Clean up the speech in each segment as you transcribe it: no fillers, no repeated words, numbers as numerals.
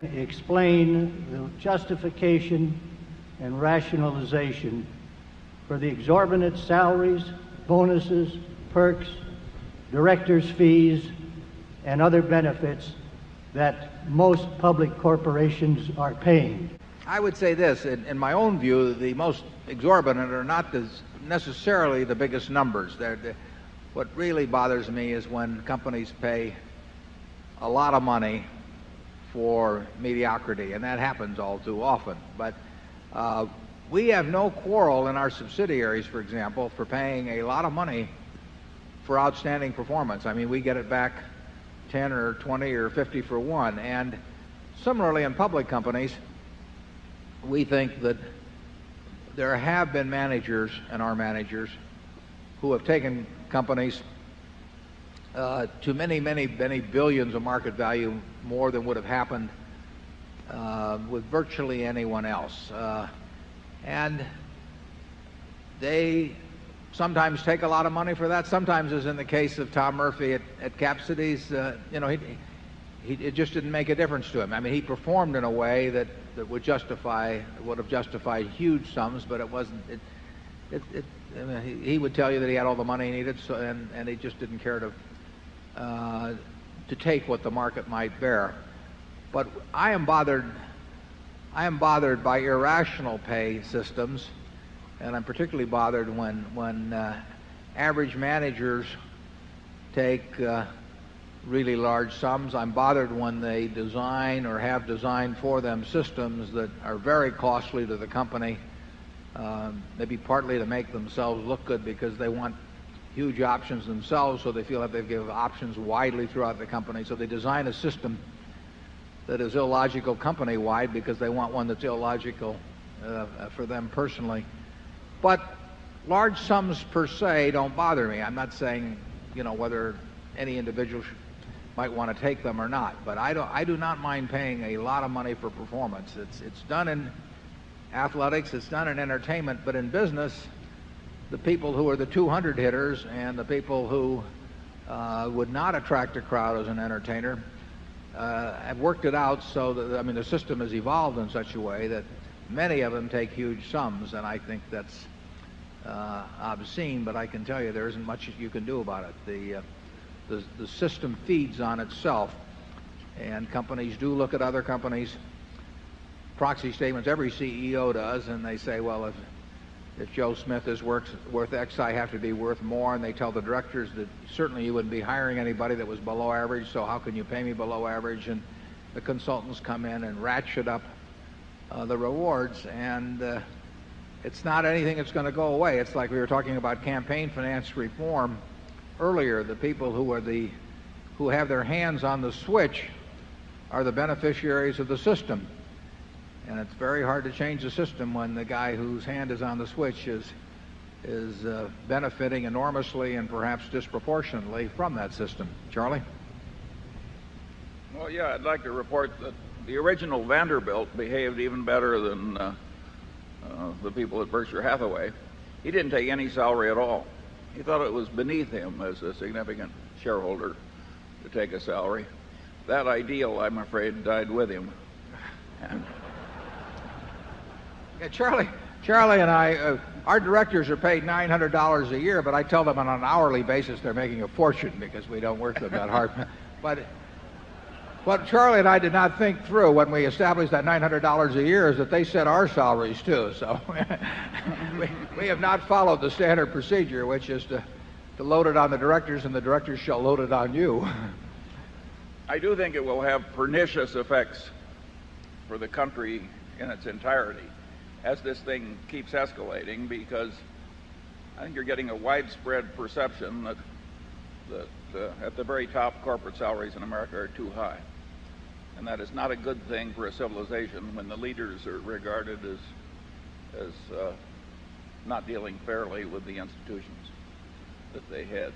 Explain the justification and rationalization for the exorbitant salaries, bonuses, perks, directors' fees, and other benefits that most public corporations are paying. I would say this, in my own view, the most exorbitant are not necessarily the biggest numbers. What really bothers me is when companies pay a lot of money for mediocrity, and that happens all too often. But we have no quarrel in our subsidiaries, for example, for paying a lot of money for outstanding performance. I mean, we get it back 10 or 20 or 50 for one. And similarly in public companies, we think that there have been managers and are managers who have taken companies to many billions of market value, more than would have happened with virtually anyone else. And they sometimes take a lot of money for that. Sometimes, as in the case of Tom Murphy at Capsides, it just didn't make a difference to him. I mean, he performed in a way that would have justified huge sums, but it wasn't. I mean, he would tell you that he had all the money he needed, and he just didn't care to take what the market might bear. But I am bothered by irrational pay systems, and I'm particularly bothered when average managers take really large sums. I'm bothered when they design or have designed for them systems that are very costly to the company, maybe partly to make themselves look good because they want huge options themselves, so they feel that they give options widely throughout the company. So they design a system that is illogical company-wide because they want one that's illogical for them personally. But large sums per se don't bother me. I'm not saying, whether any individual might want to take them or not. But I do not mind paying a lot of money for performance. It's done in athletics, it's done in entertainment, but in business, the people who are the 200 hitters and the people who would not attract a crowd as an entertainer have worked it out so that, I mean, the system has evolved in such a way that many of them take huge sums, and I think that's obscene, but I can tell you there isn't much you can do about it. The system feeds on itself, and companies do look at other companies' proxy statements. Every CEO does, and they say, well, if Joe Smith is worth X, I have to be worth more. And they tell the directors that certainly you wouldn't be hiring anybody that was below average, so how can you pay me below average? And the consultants come in and ratchet up the rewards, and it's not anything that's going to go away. It's like we were talking about campaign finance reform earlier. The people who have their hands on the switch are the beneficiaries of the system. And it's very hard to change the system when the guy whose hand is on the switch is benefiting enormously and perhaps disproportionately from that system. Charlie? Well, yeah, I'd like to report that the original Vanderbilt behaved even better than the people at Berkshire Hathaway. He didn't take any salary at all. He thought it was beneath him as a significant shareholder to take a salary. That ideal, I'm afraid, died with him. And yeah, Charlie and I, our directors are paid $900 a year, but I tell them on an hourly basis they're making a fortune because we don't work them that hard. But what Charlie and I did not think through when we established that $900 a year is that they set our salaries too. So we have not followed the standard procedure, which is to load it on the directors, and the directors shall load it on you. I do think it will have pernicious effects for the country in its entirety as this thing keeps escalating, because I think you're getting a widespread perception that at the very top, corporate salaries in America are too high. And that is not a good thing for a civilization when the leaders are regarded as not dealing fairly with the institutions that they head.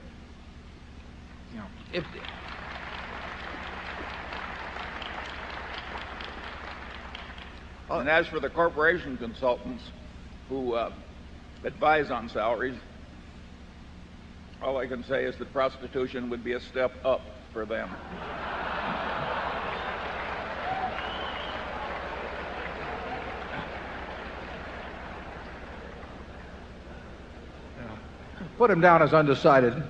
And as for the corporation consultants who advise on salaries, all I can say is that prostitution would be a step up for them. Put him down as undecided.